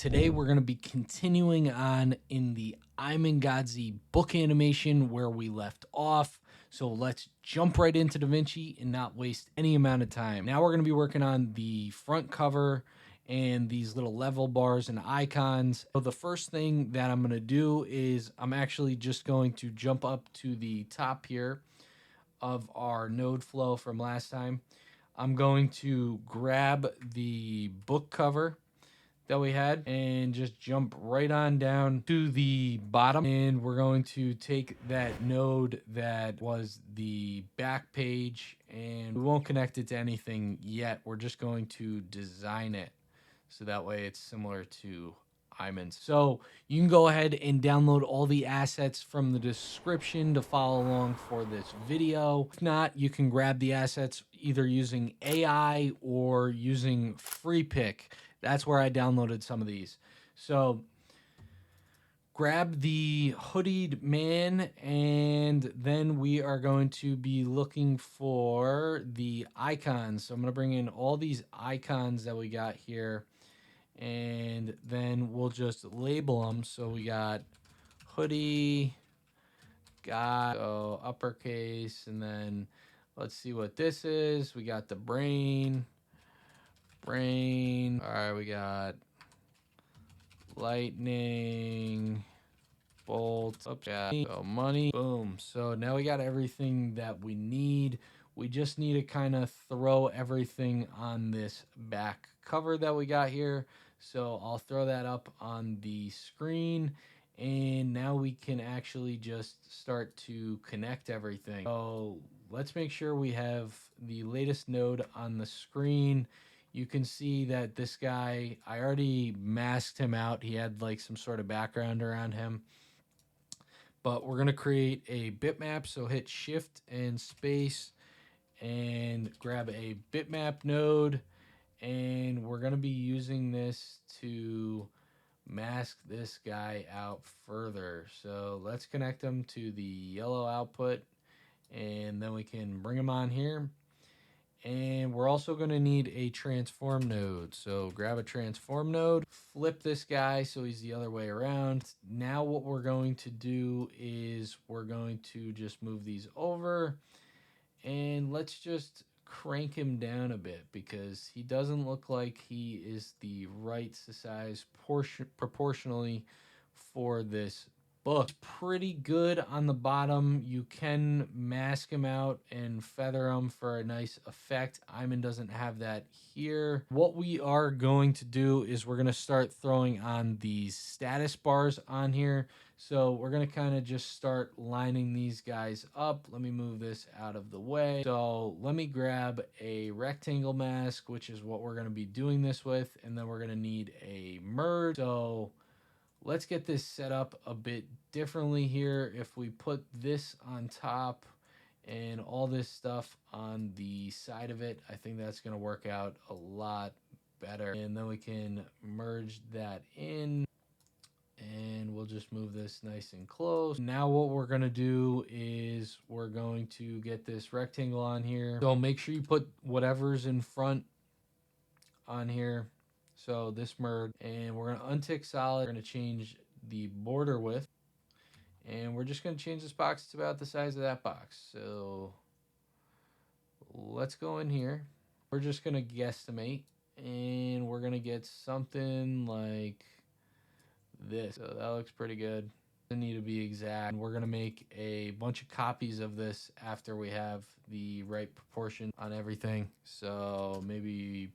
Today we're going to be continuing on in the Iman Gadzhi book animation where we left off. So let's jump right into Davinci and not waste any amount of time. Now we're going to be working on the front cover and these little level bars and icons. So the first thing that I'm going to do is I'm actually just going to jump up to the top here of our node flow from last time. I'm going to grab the book cover that we had and just jump right on down to the bottom, and we're going to take that node that was the back page, and we won't connect it to anything yet. We're just going to design it so that way it's similar to Iman's. So you can go ahead and download all the assets from the description to follow along for this video. If not, you can grab the assets either using AI or using Free Pick. That's where I downloaded some of these. So grab the hoodied man, and then we are going to be looking for the icons. So I'm going to bring in all these icons that we got here, and then we'll just label them. So we got hoodie, got uppercase, and then let's see what this is. We got the brain. All right, we got lightning, bolt, okay, so money, boom. So now we got everything that we need. We just need to kind of throw everything on this back cover that we got here. So I'll throw that up on the screen, and now we can actually just start to connect everything. So let's make sure we have the latest node on the screen. You can see that this guy, I already masked him out. He had like some sort of background around him. But we're going to create a bitmap. So hit shift and space and grab a bitmap node. And we're going to be using this to mask this guy out further. So let's connect him to the yellow output, and then we can bring him on here. And we're also going to need a transform node. So grab a transform node, flip this guy so he's the other way around. Now what we're going to do is we're going to just move these over, and let's just crank him down a bit because he doesn't look like he is the right size proportionally for this book. Pretty good on the bottom. You can mask him out and feather him for a nice effect. Iman doesn't have that here. What we are going to do is we're going to start throwing on these status bars on here. So we're going to kind of just start lining these guys up. Let me move this out of the way. So let me grab a rectangle mask, which is what we're going to be doing this with. And then we're going to need a merge. So let's get this set up a bit differently here. If we put this on top and all this stuff on the side of it, I think that's going to work out a lot better. And then we can merge that in, and we'll just move this nice and close. Now what we're going to do is we're going to get this rectangle on here. So make sure you put whatever's in front on here. So this merge, and we're going to untick solid. We're going to change the border width, and we're just going to change this box to about the size of that box. So let's go in here. We're just going to guesstimate, and we're going to get something like this. So that looks pretty good. Doesn't need to be exact. We're going to make a bunch of copies of this after we have the right proportion on everything. So maybe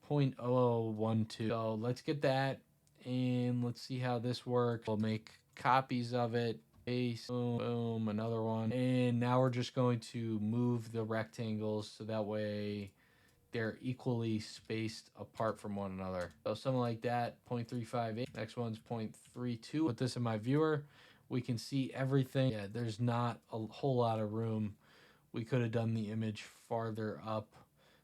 0.0012. So let's get that, and let's see how this works. We'll make copies of it. Paste, boom, boom, another one. And now we're just going to move the rectangles so that way they're equally spaced apart from one another. So something like that, 0.358. Next one's 0.32. Put this in my viewer. We can see everything. Yeah, there's not a whole lot of room. We could have done the image farther up.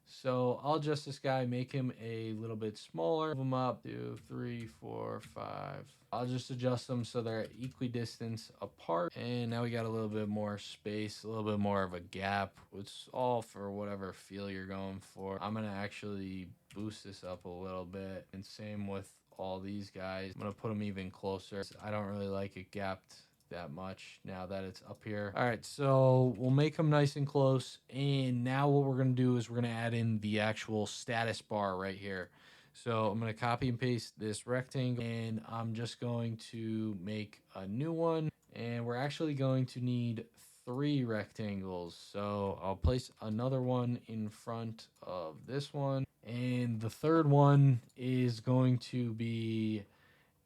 So I'll adjust this guy, make him a little bit smaller, move him up, 2, 3, 4, 5. I'll just adjust them so they're equidistant apart. And now we got a little bit more space, a little bit more of a gap. It's all for whatever feel you're going for. I'm going to actually boost this up a little bit, and same with all these guys. I'm gonna put them even closer. I don't really like it gapped that much now that it's up here. All right, so we'll make them nice and close. And now what we're gonna do is we're gonna add in the actual status bar right here. So I'm gonna copy and paste this rectangle, and I'm just going to make a new one. And we're actually going to need 3 rectangles. So I'll place another one in front of this one. And the third one is going to be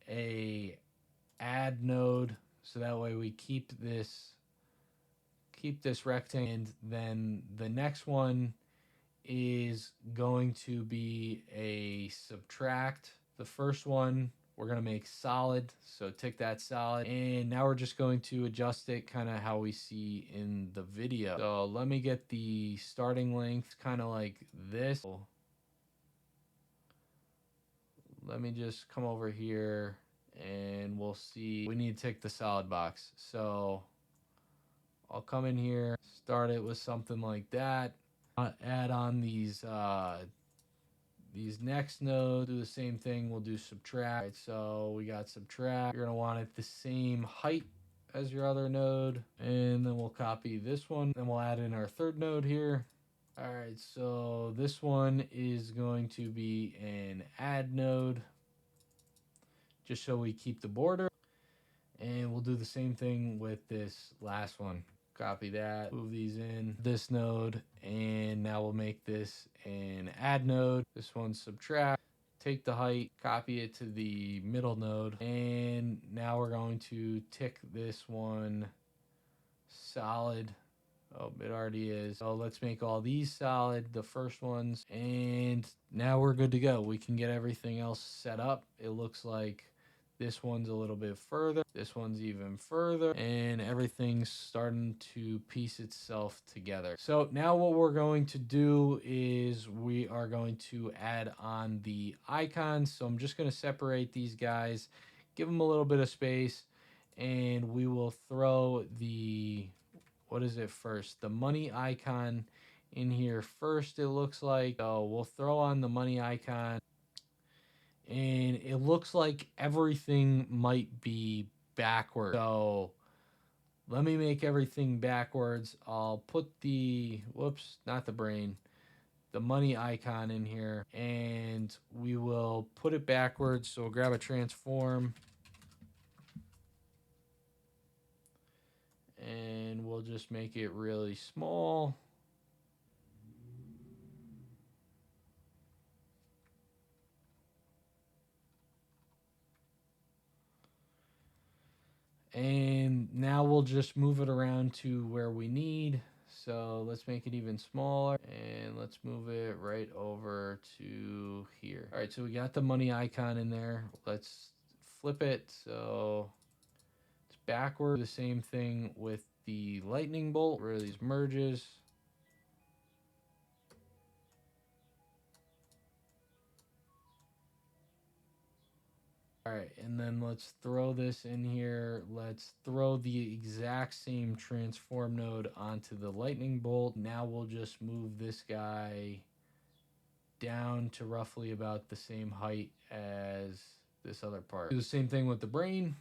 a add node. So that way we keep this rectangle. And then the next one is going to be a subtract. The first one we're going to make solid, so tick that solid. And now we're just going to adjust it kind of how we see in the video. So let me get the starting length kind of like this. Let me just come over here and we'll see. We need to tick the solid box. So I'll come in here, start it with something like that. Add on these next nodes, do the same thing. We'll do subtract. Right, so we got subtract. You're gonna want it the same height as your other node, and then we'll copy this one. Then we'll add in our third node here. All right, so this one is going to be an add node, just so we keep the border. And we'll do the same thing with this last one. Copy that, move these in this node, and now we'll make this an add node. This one subtract, take the height, copy it to the middle node, and now we're going to tick this one solid. Oh, it already is. So let's make all these solid, the first ones, and now we're good to go. We can get everything else set up. It looks like this one's a little bit further. This one's even further. And everything's starting to piece itself together. So now what we're going to do is we are going to add on the icons. So I'm just going to separate these guys, give them a little bit of space, and we will throw the, what is it first? The money icon in here first, it looks like. So we'll throw on the money icon. And it looks like everything might be backwards. So let me make everything backwards. I'll put the, whoops, not the brain, the money icon in here, and we will put it backwards. So we'll grab a transform, and we'll just make it really small. And now we'll just move it around to where we need. So let's make it even smaller, and let's move it right over to here. All right, so we got the money icon in there. Let's flip it so it's backward. The same thing with the lightning bolt, where these merges. All right, and then let's throw this in here. Let's throw the exact same transform node onto the lightning bolt. Now we'll just move this guy down to roughly about the same height as this other part. Do the same thing with the brain.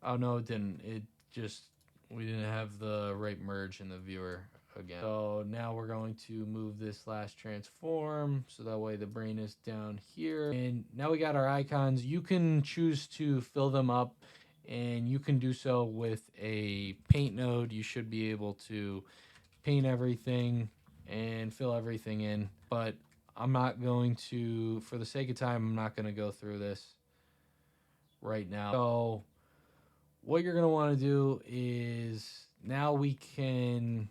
Oh no, it didn't. It just, we didn't have the right merge in the viewer again. So now we're going to move this last transform so that way the brain is down here. And now we got our icons. You can choose to fill them up, and you can do so with a paint node. You should be able to paint everything and fill everything in, but I'm not going to, for the sake of time, I'm not going to go through this right now. So what you're going to want to do is now we can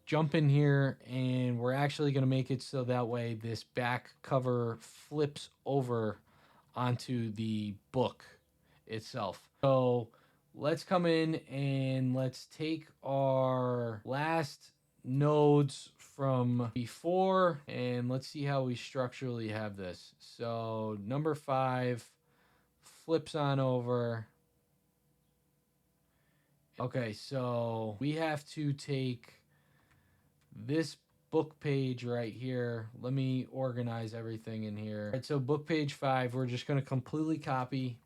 jump in here, and we're actually going to make it so that way this back cover flips over onto the book itself. So let's come in and let's take our last nodes from before, and let's see how we structurally have this. So number 5 flips on over. Okay, so we have to take this book page right here. Let me organize everything in here. All right, so book page 5, we're just going to completely copy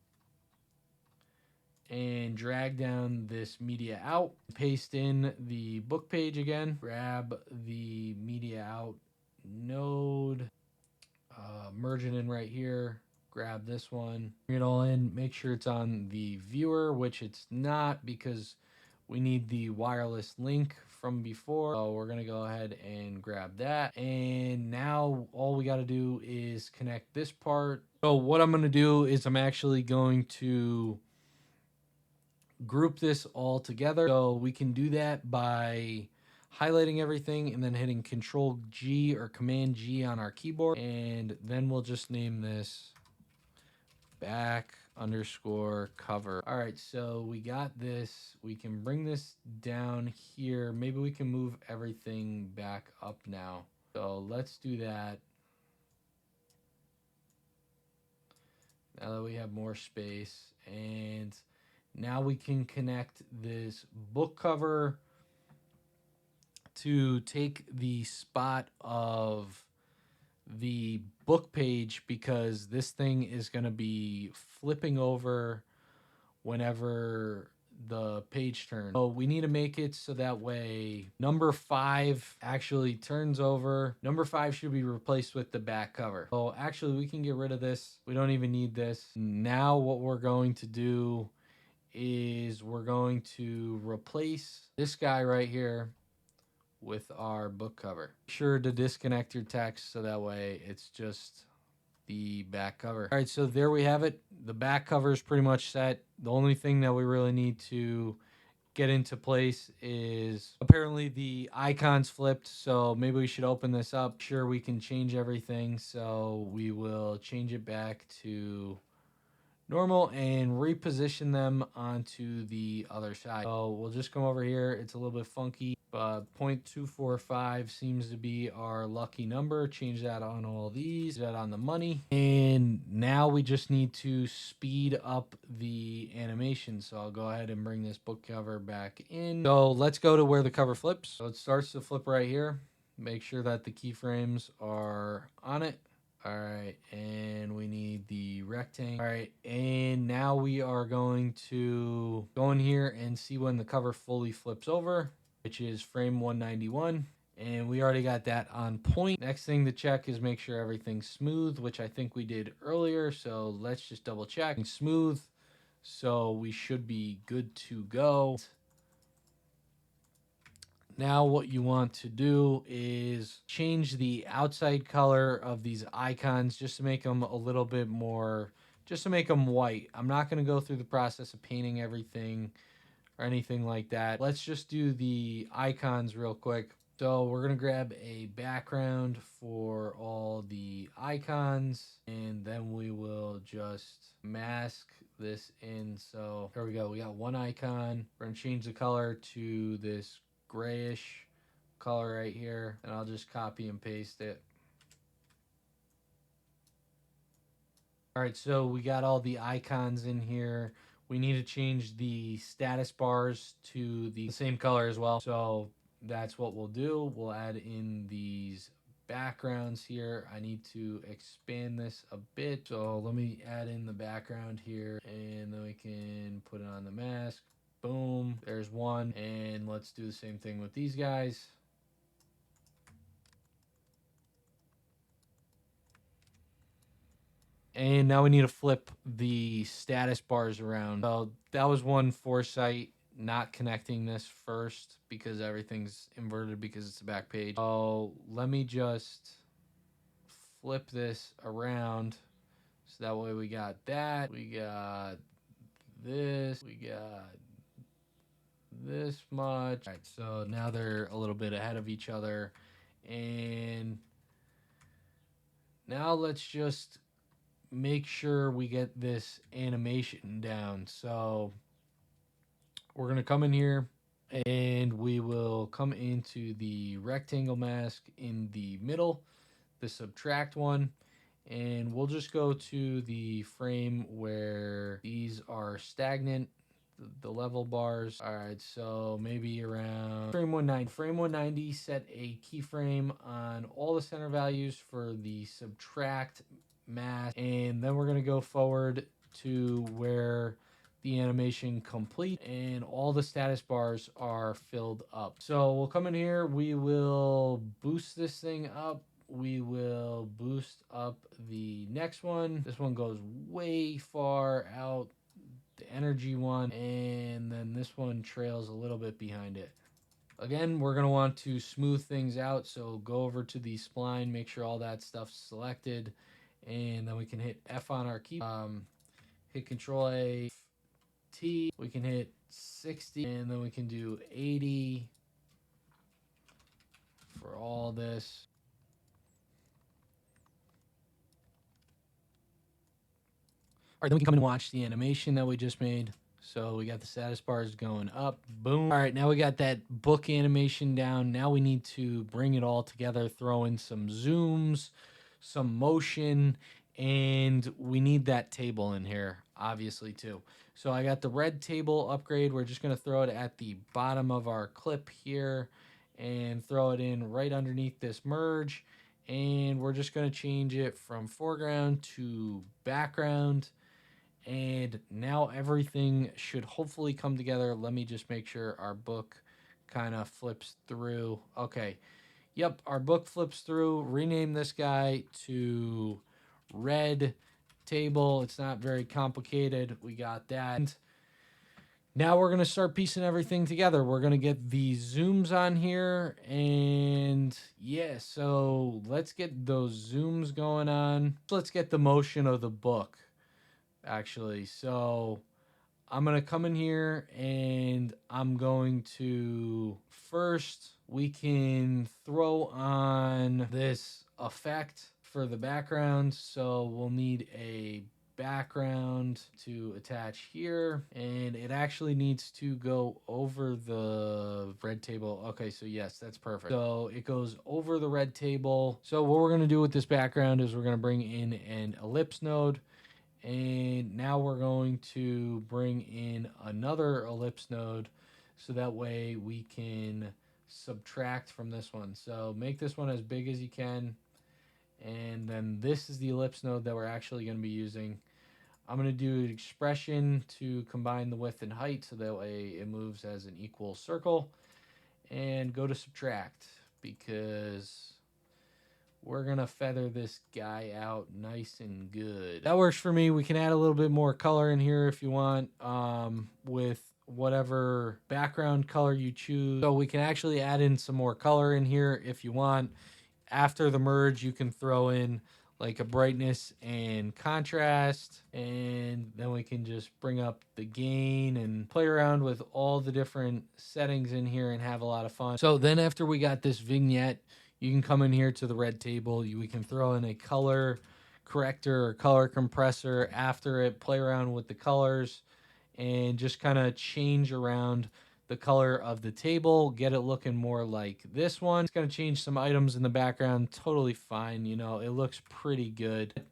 and drag down this media out, paste in the book page again, grab the media out node, merge it in right here, grab this one, bring it all in, make sure it's on the viewer, which it's not because we need the wireless link from before. So we're gonna go ahead and grab that. And now all we gotta do is connect this part. So what I'm gonna do is I'm actually going to group this all together. So we can do that by highlighting everything and then hitting Control G or Command G on our keyboard. And then we'll just name this back underscore cover. All right, so we got this. We can bring this down here. Maybe we can move everything back up now. So let's do that. Now that we have more space, and now we can connect this book cover to take the spot of the book page, because this thing is going to be flipping over whenever the page turns. So we need to make it so that way number 5 actually turns over. Number 5 should be replaced with the back cover. So actually we can get rid of this. We don't even need this. Now what we're going to do is we're going to replace this guy right here with our book cover. Be sure to disconnect your text so that way it's just the back cover. All right, so there we have it. The back cover is pretty much set. The only thing that we really need to get into place is apparently the icons flipped, so maybe we should open this up. Sure, we can change everything, so we will change it back to normal and reposition them onto the other side. So we'll just come over here. It's a little bit funky, but 0.245 seems to be our lucky number. Change that on all these, that on the money. And now we just need to speed up the animation. So I'll go ahead and bring this book cover back in. So let's go to where the cover flips. So it starts to flip right here. Make sure that the keyframes are on it. All right, and we need the rectangle. All right, and now we are going to go in here and see when the cover fully flips over, which is frame 191. And we already got that on point. Next thing to check is make sure everything's smooth, which I think we did earlier. So let's just double check. Smooth. So we should be good to go. Now what you want to do is change the outside color of these icons just to make them a little bit more, just to make them white. I'm not going to go through the process of painting everything or anything like that. Let's just do the icons real quick. So we're going to grab a background for all the icons, and then we will just mask this in. So here we go. We got one icon. We're going to change the color to this grayish color right here, and I'll just copy and paste it. All right, so we got all the icons in here. We need to change the status bars to the same color as well. So that's what we'll do. We'll add in these backgrounds here. I need to expand this a bit. So let me add in the background here, and then we can put it on the mask. Boom, there's one. And let's do the same thing with these guys. And now we need to flip the status bars around. So that was one foresight, not connecting this first because everything's inverted because it's the back page. So let me just flip this around. So that way we got that. We got this. We got this much. All right, so now they're a little bit ahead of each other. And now let's just make sure we get this animation down. So we're going to come in here and we will come into the rectangle mask in the middle, the subtract one, and we'll just go to the frame where these are stagnant. the level bars. All right, so maybe around frame 190. Frame 190, set a keyframe on all the center values for the subtract mask, and then we're gonna go forward to where the animation complete and all the status bars are filled up. So we'll come in here, we will boost this thing up. We will boost up the next one. This one goes way far out, the energy one, and then this one trails a little bit behind it. Again, we're going to want to smooth things out, so go over to the spline, make sure all that stuff's selected, and then we can hit F on our key. Hit Control A, T. We can hit 60, and then we can do 80 for all this. All right, then we can come and watch the animation that we just made. So we got the status bars going up. Boom. All right, now we got that book animation down. Now we need to bring it all together, throw in some zooms, some motion, and we need that table in here, obviously, too. So I got the red table upgrade. We're just going to throw it at the bottom of our clip here and throw it in right underneath this merge. And we're just going to change it from foreground to background. And now everything should hopefully come together. Let me just make sure our book kind of flips through. Okay. Yep, our book flips through. Rename this guy to red table. It's not very complicated. We got that. Now we're going to start piecing everything together. We're going to get the zooms on here. And yeah, so let's get those zooms going on. Let's get the motion of the book, actually. So I'm going to come in here and I'm going to first, we can throw on this effect for the background. So we'll need a background to attach here, and it actually needs to go over the red table. Okay, so yes, that's perfect. So it goes over the red table. So what we're going to do with this background is we're going to bring in an ellipse node. And now we're going to bring in another ellipse node so that way we can subtract from this one. So make this one as big as you can. And then this is the ellipse node that we're actually going to be using. I'm going to do an expression to combine the width and height so that way it moves as an equal circle. And go to subtract because we're going to feather this guy out nice and good. That works for me. We can add a little bit more color in here if you want, with whatever background color you choose. So we can actually add in some more color in here if you want. After the merge, you can throw in like a brightness and contrast, and then we can just bring up the gain and play around with all the different settings in here and have a lot of fun. So then after we got this vignette, you can come in here to the red table. We can throw in a color corrector or color compressor after it, play around with the colors, and just kind of change around the color of the table, get it looking more like this one. It's going to change some items in the background. Totally fine. You know, it looks pretty good.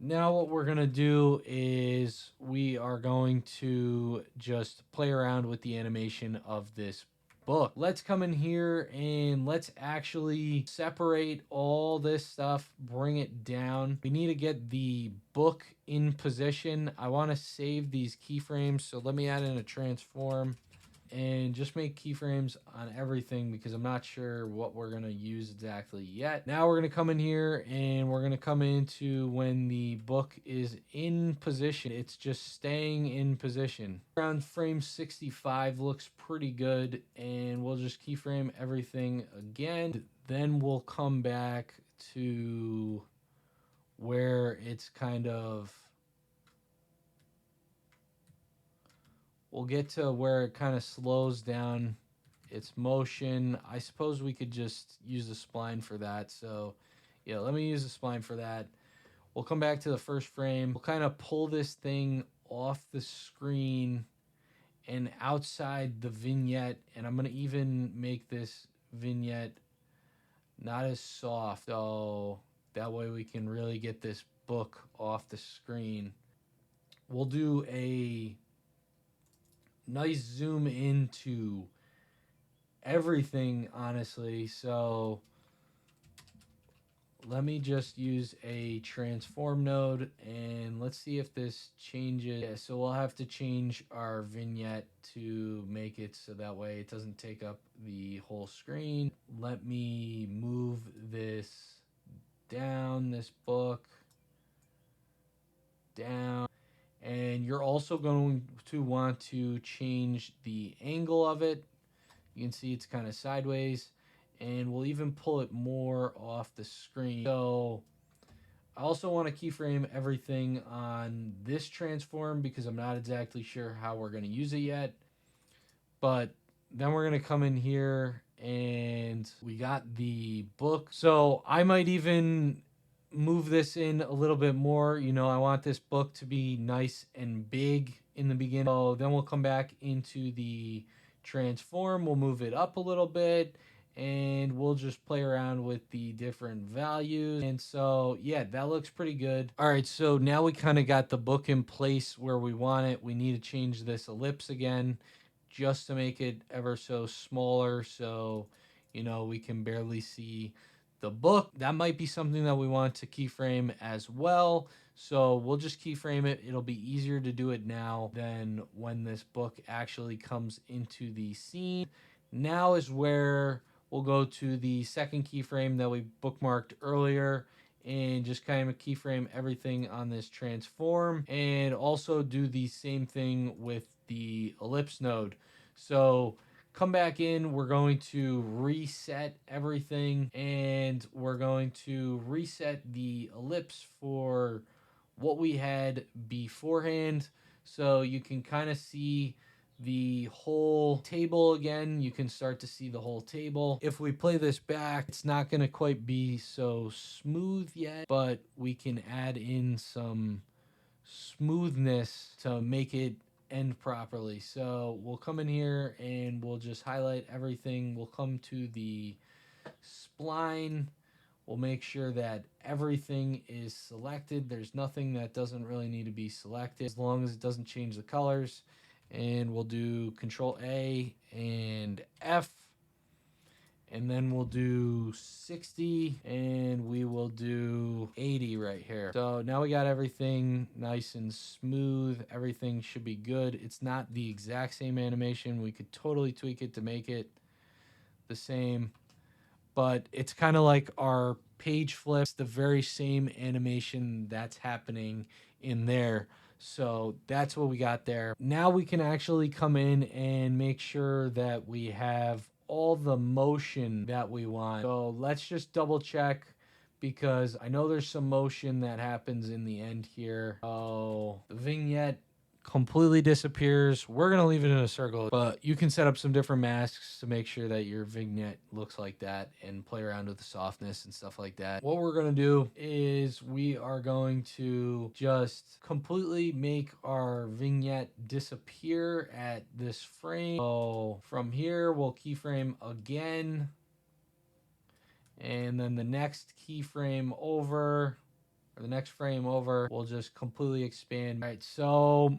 Now what we're going to do is we are going to just play around with the animation of this book. Let's come in here and let's actually separate all this stuff, bring it down. We need to get the book in position. I want to save these keyframes, so let me add in a transform and just make keyframes on everything because I'm not sure what we're going to use exactly yet. Now we're going to come in here and we're going to come into when the book is in position. It's just staying in position. Around frame 65 looks pretty good, and we'll just keyframe everything again. Then we'll come back to where it's kind of, we'll get to where it kind of slows down its motion. I suppose we could just use the spline for that. So yeah, let me use the spline for that. We'll come back to the first frame. We'll kind of pull this thing off the screen and outside the vignette. And I'm going to even make this vignette not as soft. So that way we can really get this book off the screen. We'll do a nice zoom into everything, honestly. So let me just use a transform node and let's see if this changes. Yeah, so we'll have to change our vignette to make it so that way it doesn't take up the whole screen. Let me move this down, this book down. And you're also going to want to change the angle of it. You can see it's kind of sideways, and we'll even pull it more off the screen. So I also want to keyframe everything on this transform because I'm not exactly sure how we're going to use it yet. But then we're going to come in here and we got the book. So I might even move this in a little bit more. You know, I want this book to be nice and big in the beginning. So then we'll come back into the transform. We'll move it up a little bit and we'll just play around with the different values. And so, yeah, that looks pretty good. All right, so now we kind of got the book in place where we want it. We need to change this ellipse again just to make it ever so smaller so, you know, we can barely see the book. That might be something that we want to keyframe as well. So we'll just keyframe it. It'll be easier to do it now than when this book actually comes into the scene. Now is where we'll go to the second keyframe that we bookmarked earlier and just kind of keyframe everything on this transform and also do the same thing with the ellipse node. So come back in, we're going to reset everything and we're going to reset the ellipse for what we had beforehand. So you can kind of see the whole table again. You can start to see the whole table. If we play this back, it's not going to quite be so smooth yet, but we can add in some smoothness to make it end properly. So we'll come in here and we'll just highlight everything. We'll come to the spline. We'll make sure that everything is selected. There's nothing that doesn't really need to be selected as long as it doesn't change the colors. And we'll do Control A and F. And then we'll do 60 and we will do 80 right here. So now we got everything nice and smooth. Everything should be good. It's not the exact same animation. We could totally tweak it to make it the same. But it's kind of like our page flips, the very same animation that's happening in there. So that's what we got there. Now we can actually come in and make sure that we have all the motion that we want. So let's just double check because I know there's some motion that happens in the end here. Oh, the vignette completely disappears. We're going to leave it in a circle, but you can set up some different masks to make sure that your vignette looks like that and play around with the softness and stuff like that. What we're going to do is we are going to just completely make our vignette disappear at this frame. So from here, we'll keyframe again. And then the next keyframe over, or the next frame over, we'll just completely expand. All right, so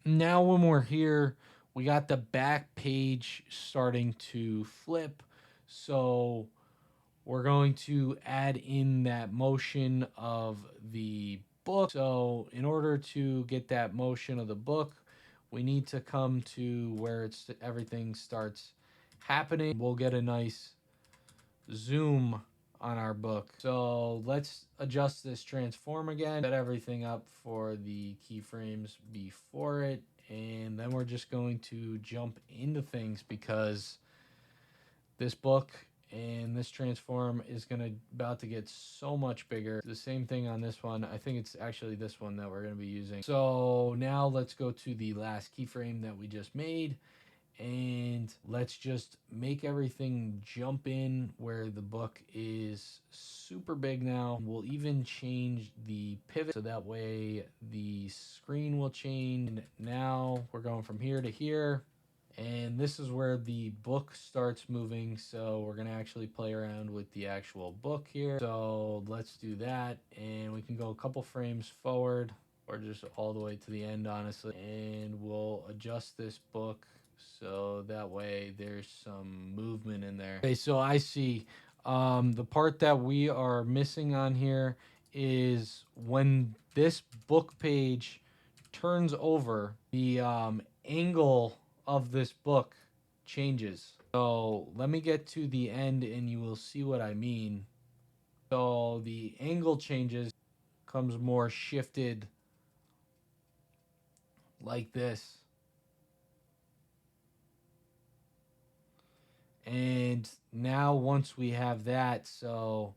now when we're here, we got the back page starting to flip. So we're going to add in that motion of the book. So in order to get that motion of the book, we need to come to where everything starts happening. We'll get a nice zoom on our book. So let's adjust this transform again, set everything up for the keyframes before it, and then we're just going to jump into things because this book and this transform is about to get so much bigger. The same thing on this one. I think it's actually this one that we're going to be using. So now let's go to the last keyframe that we just made. And let's just make everything jump in where the book is super big now. We'll even change the pivot so that way the screen will change. And now we're going from here to here. And this is where the book starts moving. So we're going to actually play around with the actual book here. So let's do that. And we can go a couple frames forward. or just all the way to the end, honestly. And we'll adjust this book so that way there's some movement in there. Okay, so I see the part that we are missing on here is when this book page turns over, the angle of this book changes. So let me get to the end and you will see what I mean. So the angle changes, comes more shifted like this. And now once we have that, so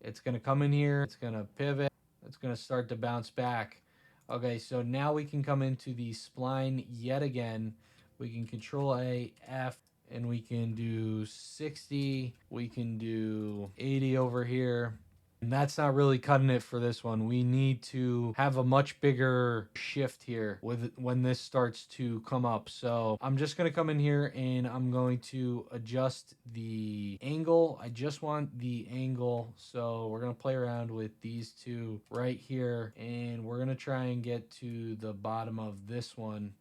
it's going to come in here, it's going to pivot, it's going to start to bounce back. Okay, so now we can come into the spline yet again. We can control A, F, and we can do 60. We can do 80 over here. And that's not really cutting it for this one. We need to have a much bigger shift here with when this starts to come up. So I'm just going to come in here and I'm going to adjust the angle. I just want the angle. So we're going to play around with these two right here. And we're going to try and get to the bottom of this one.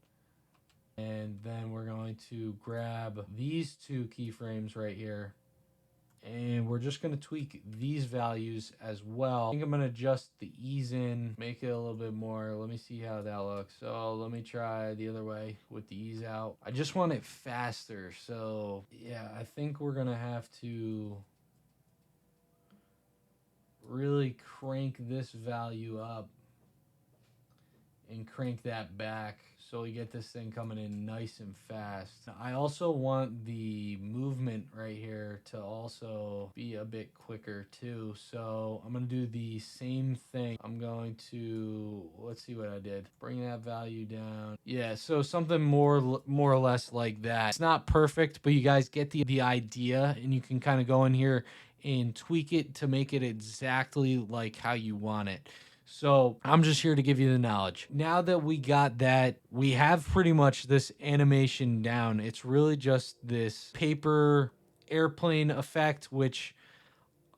And then we're going to grab these two keyframes right here. And we're just going to tweak these values as well. I think I'm going to adjust the ease in, make it a little bit more. Let me see how that looks. So let me try the other way with the ease out. I just want it faster. So yeah, I think we're going to have to really crank this value up and crank that back so we get this thing coming in nice and fast. I also want the movement right here to also be a bit quicker too. So I'm going to do the same thing. I'm going to, let's see what I did. Bring that value down. Yeah, so something more or less like that. It's not perfect, but you guys get the idea, and you can kind of go in here and tweak it to make it exactly like how you want it. So I'm just here to give you the knowledge. Now that we got that, we have pretty much this animation down. It's really just this paper airplane effect, which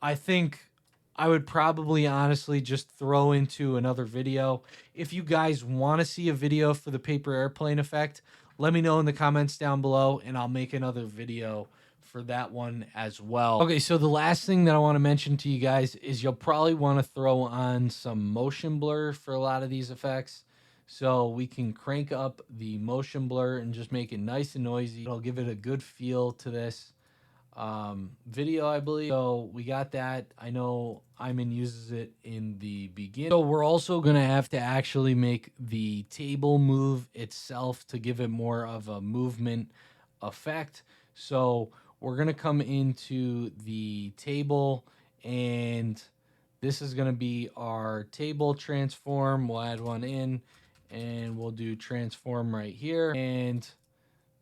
I think I would probably honestly just throw into another video. If you guys want to see a video for the paper airplane effect, let me know in the comments down below and I'll make another video for that one as well. Okay, so the last thing that I want to mention to you guys is you'll probably want to throw on some motion blur for a lot of these effects. So we can crank up the motion blur and just make it nice and noisy. It'll give it a good feel to this video, I believe. So we got that. I know Iman uses it in the beginning. So we're also going to have to actually make the table move itself to give it more of a movement effect. So we're going to come into the table, and this is going to be our table transform. We'll add one in and we'll do transform right here. And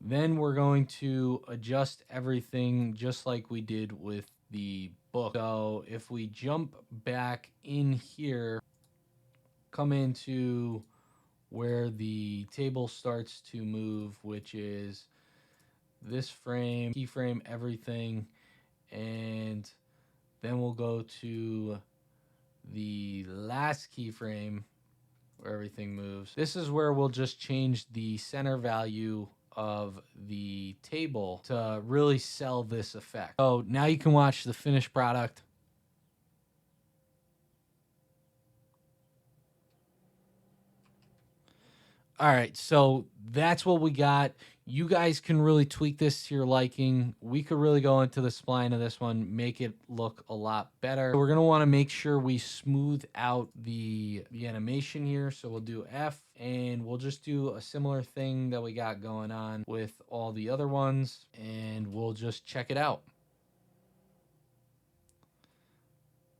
then we're going to adjust everything just like we did with the book. So if we jump back in here, come into where the table starts to move, which is this frame, keyframe everything, and then we'll go to the last keyframe where everything moves. This is where we'll just change the center value of the table to really sell this effect. So now you can watch the finished product. All right, so that's what we got. You guys can really tweak this to your liking. We could really go into the spline of this one, make it look a lot better. We're gonna wanna make sure we smooth out the animation here. So we'll do F, and we'll just do a similar thing that we got going on with all the other ones, and we'll just check it out.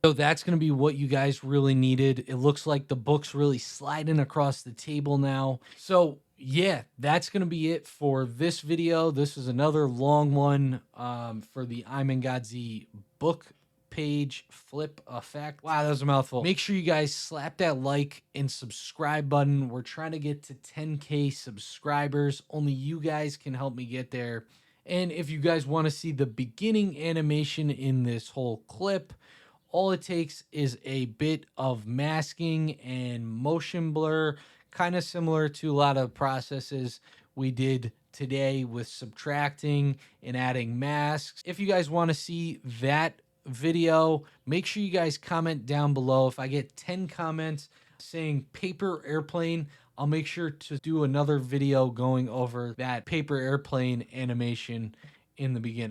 So that's going to be what you guys really needed. It looks like the book's really sliding across the table now. So yeah, that's going to be it for this video. This is another long one for the Iman Gadzhi book page flip effect. Wow, that was a mouthful. Make sure you guys slap that like and subscribe button. We're trying to get to 10K subscribers. Only you guys can help me get there. And if you guys want to see the beginning animation in this whole clip, All it takes is a bit of masking and motion blur, kind of similar to a lot of processes we did today with subtracting and adding masks. If you guys want to see that video, make sure you guys comment down below. If I get 10 comments saying paper airplane, I'll make sure to do another video going over that paper airplane animation in the beginning.